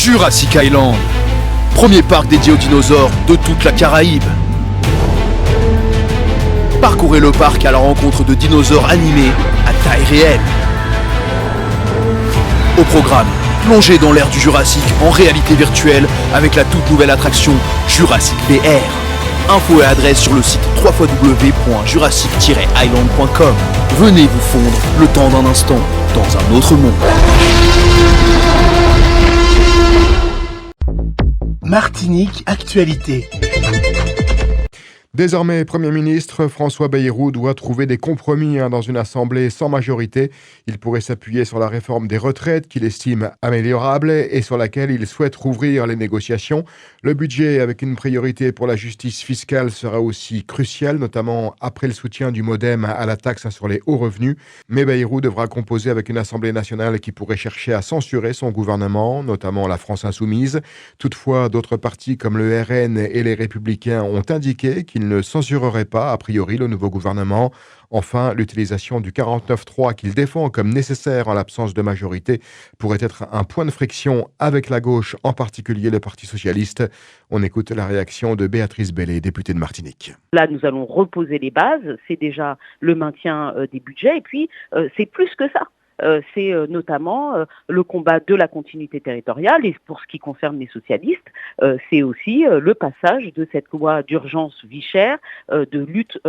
Jurassic Island, premier parc dédié aux dinosaures de toute la Caraïbe. Parcourez le parc à la rencontre de dinosaures animés à taille réelle. Au programme, plongez dans l'ère du Jurassique en réalité virtuelle avec la toute nouvelle attraction Jurassic VR. Infos et adresse sur le site www.jurassic-island.com. Venez vous fondre le temps d'un instant dans un autre monde. Martinique Actualité. Désormais, Premier ministre, François Bayrou doit trouver des compromis dans une assemblée sans majorité. Il pourrait s'appuyer sur la réforme des retraites qu'il estime améliorable et sur laquelle il souhaite rouvrir les négociations. Le budget avec une priorité pour la justice fiscale sera aussi crucial, notamment après le soutien du MoDem à la taxe sur les hauts revenus. Mais Bayrou devra composer avec une assemblée nationale qui pourrait chercher à censurer son gouvernement, notamment la France insoumise. Toutefois, d'autres partis comme le RN et les Républicains ont indiqué qu'ils ne censurerait pas, a priori, le nouveau gouvernement. Enfin, l'utilisation du 49.3 qu'il défend comme nécessaire en l'absence de majorité pourrait être un point de friction avec la gauche, en particulier le Parti socialiste. On écoute la réaction de Béatrice Bellé, députée de Martinique. Là, nous allons reposer les bases. C'est déjà le maintien des budgets et puis c'est plus que ça. C'est notamment le combat de la continuité territoriale et pour ce qui concerne les socialistes, c'est aussi le passage de cette loi d'urgence vie chère, de lutte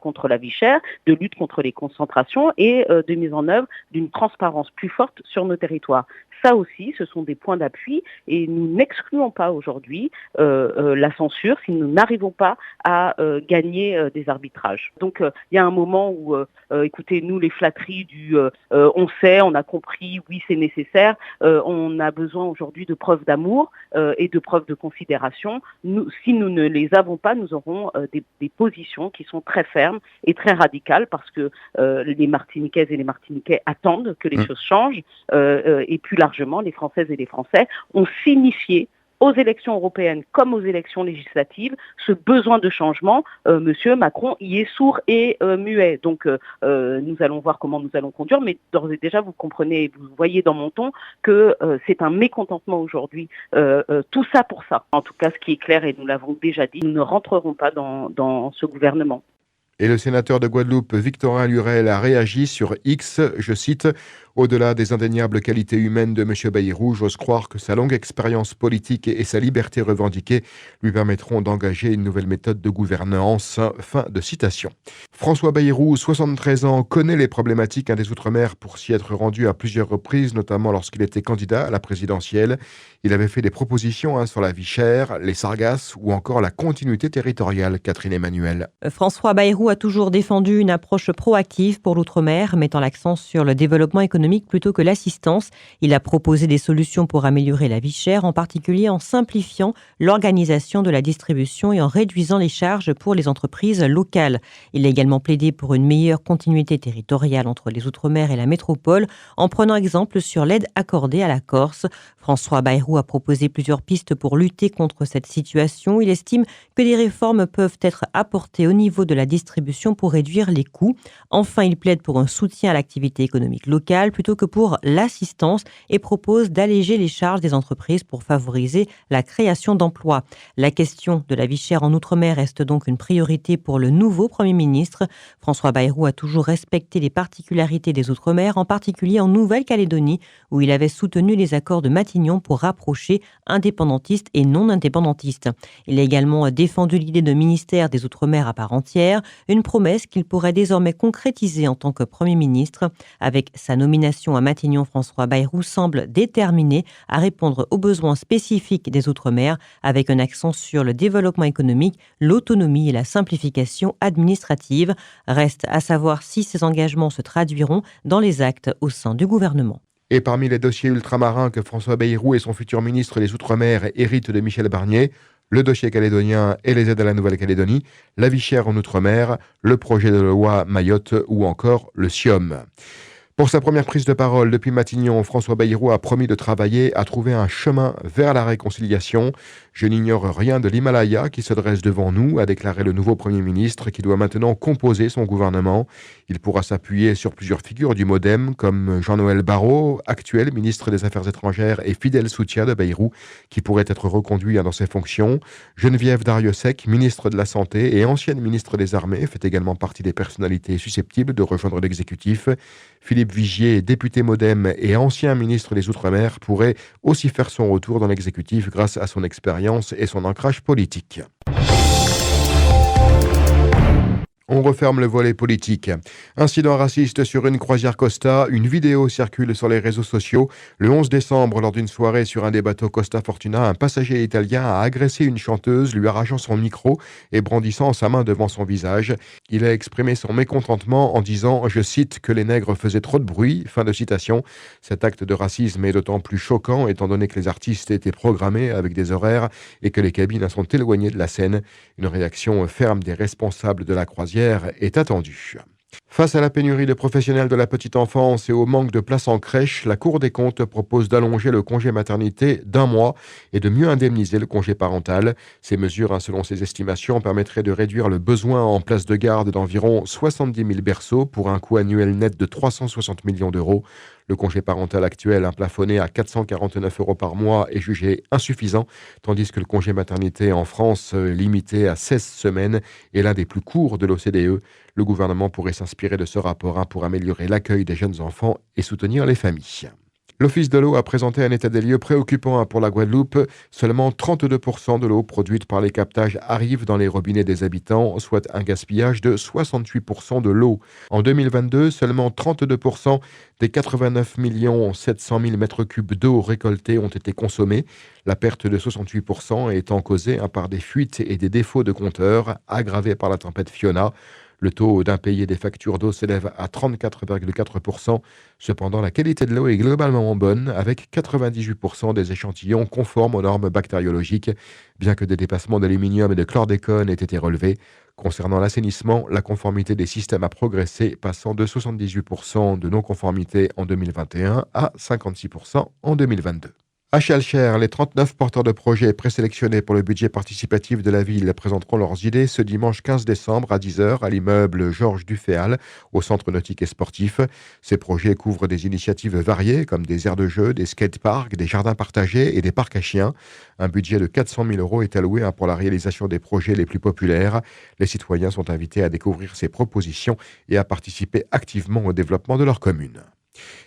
contre la vie chère, de lutte contre les concentrations et de mise en œuvre d'une transparence plus forte sur nos territoires. Ça aussi, ce sont des points d'appui et nous n'excluons pas aujourd'hui la censure si nous n'arrivons pas à gagner des arbitrages. Donc il y a un moment où, écoutez, nous les flatteries du on sait, on a compris, oui c'est nécessaire, on a besoin aujourd'hui de preuves d'amour et de preuves de considération. Si nous ne les avons pas, nous aurons des positions qui sont très fermes et très radicales parce que les Martiniquaises et les Martiniquais attendent que les choses changent et plus largement, les Françaises et les Français ont signifié aux élections européennes comme aux élections législatives ce besoin de changement. Monsieur Macron y est sourd et muet. Donc nous allons voir comment nous allons conduire, mais d'ores et déjà vous comprenez, vous voyez dans mon ton que c'est un mécontentement aujourd'hui. Tout ça pour ça. En tout cas, ce qui est clair, et nous l'avons déjà dit, nous ne rentrerons pas dans ce gouvernement. Et le sénateur de Guadeloupe, Victorin Lurel, a réagi sur X, je cite « Au-delà des indéniables qualités humaines de M. Bayrou, j'ose croire que sa longue expérience politique et sa liberté revendiquée lui permettront d'engager une nouvelle méthode de gouvernance. » Fin de citation. François Bayrou, 73 ans, connaît les problématiques des Outre-mer pour s'y être rendu à plusieurs reprises, notamment lorsqu'il était candidat à la présidentielle. Il avait fait des propositions sur la vie chère, les sargasses ou encore la continuité territoriale. Catherine Emmanuel. François Bayrou a toujours défendu une approche proactive pour l'outre-mer, mettant l'accent sur le développement économique plutôt que l'assistance. Il a proposé des solutions pour améliorer la vie chère, en particulier en simplifiant l'organisation de la distribution et en réduisant les charges pour les entreprises locales. Il a également plaidé pour une meilleure continuité territoriale entre les Outre-mer et la métropole, en prenant exemple sur l'aide accordée à la Corse. François Bayrou a proposé plusieurs pistes pour lutter contre cette situation. Il estime que des réformes peuvent être apportées au niveau de la distribution pour réduire les coûts. Enfin, il plaide pour un soutien à l'activité économique locale plutôt que pour l'assistance et propose d'alléger les charges des entreprises pour favoriser la création d'emplois. La question de la vie chère en Outre-mer reste donc une priorité pour le nouveau Premier ministre. François Bayrou a toujours respecté les particularités des Outre-mer, en particulier en Nouvelle-Calédonie, où il avait soutenu les accords de Matignon pour rapprocher indépendantistes et non-indépendantistes. Il a également défendu l'idée de ministère des Outre-mer à part entière, une promesse qu'il pourrait désormais concrétiser en tant que Premier ministre. Avec sa nomination à Matignon, François Bayrou semble déterminé à répondre aux besoins spécifiques des Outre-mer, avec un accent sur le développement économique, l'autonomie et la simplification administrative. Reste à savoir si ces engagements se traduiront dans les actes au sein du gouvernement. Et parmi les dossiers ultramarins que François Bayrou et son futur ministre des Outre-mer héritent de Michel Barnier, le dossier calédonien et les aides à la Nouvelle-Calédonie, la vie chère en Outre-mer, le projet de loi Mayotte ou encore le SIOM. Pour sa première prise de parole depuis Matignon, François Bayrou a promis de travailler à trouver un chemin vers la réconciliation. « Je n'ignore rien de l'Himalaya qui se dresse devant nous », a déclaré le nouveau Premier ministre qui doit maintenant composer son gouvernement. Il pourra s'appuyer sur plusieurs figures du MoDem comme Jean-Noël Barrot, actuel ministre des Affaires étrangères et fidèle soutien de Bayrou, qui pourrait être reconduit dans ses fonctions. Geneviève Darrieussecq, ministre de la Santé et ancienne ministre des Armées, fait également partie des personnalités susceptibles de rejoindre l'exécutif. Philippe Vigier, député MoDem et ancien ministre des Outre-mer, pourrait aussi faire son retour dans l'exécutif grâce à son expérience et son ancrage politique. On referme le volet politique. Incident raciste sur une croisière Costa. Une vidéo circule sur les réseaux sociaux. Le 11 décembre, lors d'une soirée sur un des bateaux Costa Fortuna, un passager italien a agressé une chanteuse, lui arrachant son micro et brandissant sa main devant son visage. Il a exprimé son mécontentement en disant, je cite, que les nègres faisaient trop de bruit. Fin de citation. Cet acte de racisme est d'autant plus choquant étant donné que les artistes étaient programmés avec des horaires et que les cabines sont éloignées de la scène. Une réaction ferme des responsables de la croisière est attendue. Face à la pénurie de professionnels de la petite enfance et au manque de places en crèche, la Cour des comptes propose d'allonger le congé maternité d'1 mois et de mieux indemniser le congé parental. Ces mesures, selon ses estimations, permettraient de réduire le besoin en places de garde d'environ 70 000 berceaux pour un coût annuel net de 360 millions d'euros. Le congé parental actuel, plafonné à 449 € par mois, est jugé insuffisant, tandis que le congé maternité en France, limité à 16 semaines, est l'un des plus courts de l'OCDE. Le gouvernement pourrait s'inspirer de ce rapport pour améliorer l'accueil des jeunes enfants et soutenir les familles. L'Office de l'eau a présenté un état des lieux préoccupant pour la Guadeloupe. Seulement 32% de l'eau produite par les captages arrive dans les robinets des habitants, soit un gaspillage de 68% de l'eau. En 2022, seulement 32% des 89 700 000 m3 d'eau récoltée ont été consommés. La perte de 68% étant causée par des fuites et des défauts de compteurs aggravés par la tempête Fiona. Le taux d'impayé des factures d'eau s'élève à 34,4%. Cependant, la qualité de l'eau est globalement bonne, avec 98% des échantillons conformes aux normes bactériologiques, bien que des dépassements d'aluminium et de chlordécone aient été relevés. Concernant l'assainissement, la conformité des systèmes a progressé, passant de 78% de non-conformité en 2021 à 56% en 2022. À Chalchères, les 39 porteurs de projets présélectionnés pour le budget participatif de la ville présenteront leurs idées ce dimanche 15 décembre à 10h à l'immeuble Georges Duféal, au centre nautique et sportif. Ces projets couvrent des initiatives variées comme des aires de jeux, des skateparks, des jardins partagés et des parcs à chiens. Un budget de 400 000 € est alloué pour la réalisation des projets les plus populaires. Les citoyens sont invités à découvrir ces propositions et à participer activement au développement de leur commune.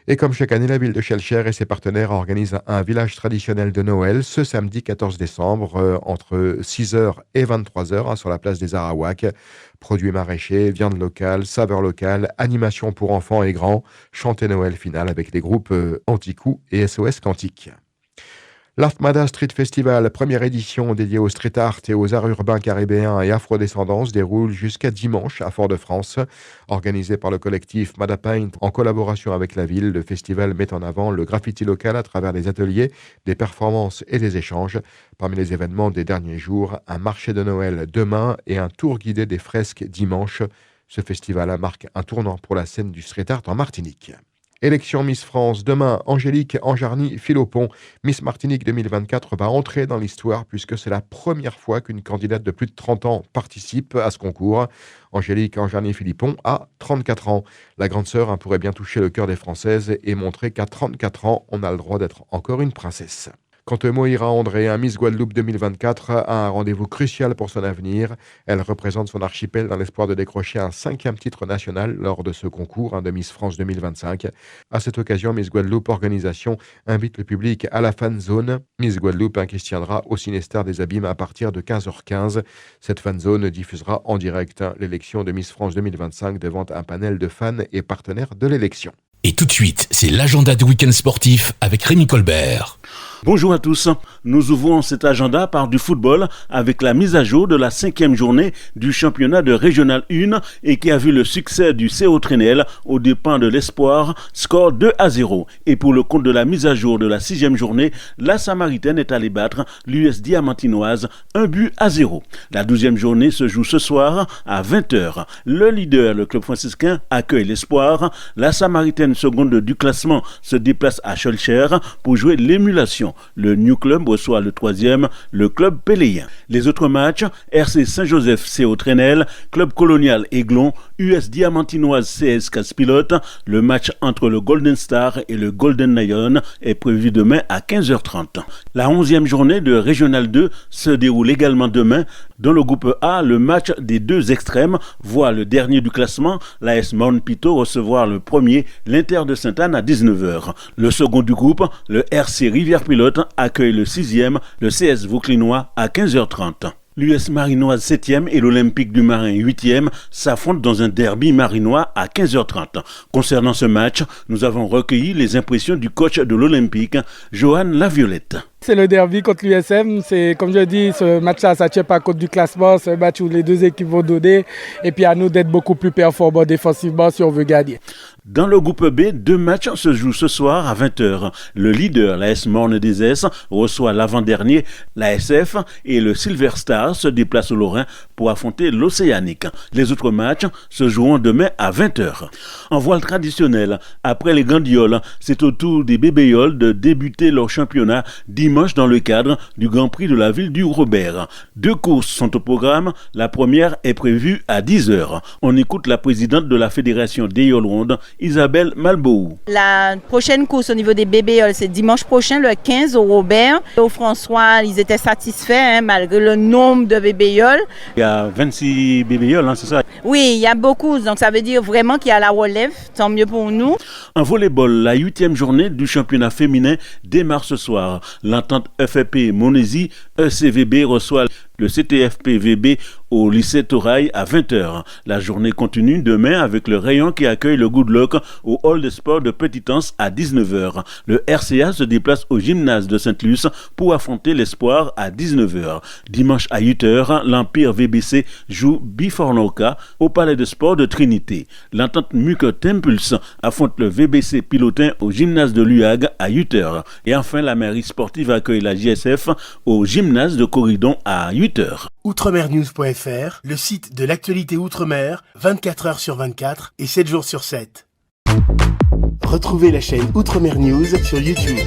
Et comme chaque année, la ville de Chalchères et ses partenaires organisent un village traditionnel de Noël ce samedi 14 décembre entre 6h et 23h sur la place des Arawaks. Produits maraîchers, viande locale, saveurs locales, animations pour enfants et grands, chanté Noël final avec les groupes Anticou et SOS Cantique. L'Armada Street Festival, première édition dédiée au street art et aux arts urbains caribéens et afrodescendants, se déroule jusqu'à dimanche à Fort-de-France. Organisé par le collectif Mada Paint en collaboration avec la ville, le festival met en avant le graffiti local à travers des ateliers, des performances et des échanges. Parmi les événements des derniers jours, un marché de Noël demain et un tour guidé des fresques dimanche. Ce festival marque un tournant pour la scène du street art en Martinique. Élection Miss France. Demain, Angélique Anjarny-Philopon, Miss Martinique 2024, va entrer dans l'histoire puisque c'est la première fois qu'une candidate de plus de 30 ans participe à ce concours. Angélique Anjarny-Philopon a 34 ans. La grande sœur pourrait bien toucher le cœur des Françaises et montrer qu'à 34 ans, on a le droit d'être encore une princesse. Quant à Moira André, Miss Guadeloupe 2024, a un rendez-vous crucial pour son avenir. Elle représente son archipel dans l'espoir de décrocher un 5e titre national lors de ce concours de Miss France 2025. À cette occasion, Miss Guadeloupe Organisation invite le public à la fan zone. Miss Guadeloupe qui se tiendra au Cinestar des Abîmes à partir de 15h15. Cette fan zone diffusera en direct l'élection de Miss France 2025 devant un panel de fans et partenaires de l'élection. Et tout de suite, c'est l'agenda du week-end sportif avec Rémi Colbert. Bonjour à tous. Nous ouvrons cet agenda par du football avec la mise à jour de la 5e journée du championnat de Régional 1 et qui a vu le succès du CO Trénel aux dépens de l'Espoir, score 2-0. Et pour le compte de la mise à jour de la 6e journée, la Samaritaine est allée battre l'US Diamantinoise 1-0. La 12e journée se joue ce soir à 20h. Le leader, le club franciscain, accueille l'Espoir. La Samaritaine championne seconde du classement se déplace à Schœlcher pour jouer l'émulation. Le New Club reçoit le 3e, le club péléen. Les autres matchs, RC Saint-Joseph CO Trenel, Club Colonial Aiglon, US Diamantinoise CS Casse-Pilote. Le match entre le Golden Star et le Golden Lion est prévu demain à 15h30. La 11e journée de Régional 2 se déroule également demain. Dans le groupe A, le match des deux extrêmes voit le dernier du classement, l'AS Morne-Pito, recevoir le premier, l'Inter de Sainte-Anne à 19h. Le second du groupe, le RC Rivière-Pilote, accueille le 6e, le CS Vauclinois à 15h30. L'US Marinoise 7e et l'Olympique du Marin 8e s'affrontent dans un derby marinois à 15h30. Concernant ce match, nous avons recueilli les impressions du coach de l'Olympique, Johan Laviolette. C'est le derby contre l'USM. C'est, comme je dis, ce match-là, ça ne tient pas compte du classement. C'est un match où les deux équipes vont donner. Et puis à nous d'être beaucoup plus performants défensivement si on veut gagner. Dans le groupe B, 2 matchs se jouent ce soir à 20h. Le leader, l'AS Morne-des-Esses, reçoit l'avant-dernier, l'ASF, et le Silver Star se déplace au Lorrain pour affronter l'Océanique. Les autres matchs se joueront demain à 20h. En voile traditionnel, après les Gandioles, c'est au tour des Bébéoles de débuter leur championnat dimanche dans le cadre du Grand Prix de la ville du Robert. 2 courses sont au programme. La première est prévue à 10h. On écoute la présidente de la Fédération des Yoles Rondes, Isabelle Malboou. La prochaine course au niveau des bébéoles, c'est dimanche prochain, le 15 au Robert. Au François, ils étaient satisfaits malgré le nombre de bébéoles. Il y a 26 bébéoles, c'est ça? Oui, il y a beaucoup, donc ça veut dire vraiment qu'il y a la relève, tant mieux pour nous. En volleyball, la 8e journée du championnat féminin démarre ce soir. L'entente FFP Montésie, ECVB reçoit le CTFP-VB au lycée Torail à 20h. La journée continue demain avec le rayon qui accueille le Good Luck au hall de sport de Petitance à 19h. Le RCA se déplace au gymnase de Sainte-Luce pour affronter l'Espoir à 19h. Dimanche à 8h, l'Empire VBC joue Bifornoka au palais de sport de Trinité. L'entente Muque Tempulse affronte le VBC Pilotin au gymnase de Luag à 8h. Et enfin, la mairie sportive accueille la JSF au gymnase de Corridon à 8h. Outremernews.fr, le site de l'actualité Outre-mer, 24h sur 24 et 7 jours sur 7. Retrouvez la chaîne Outremer News sur YouTube.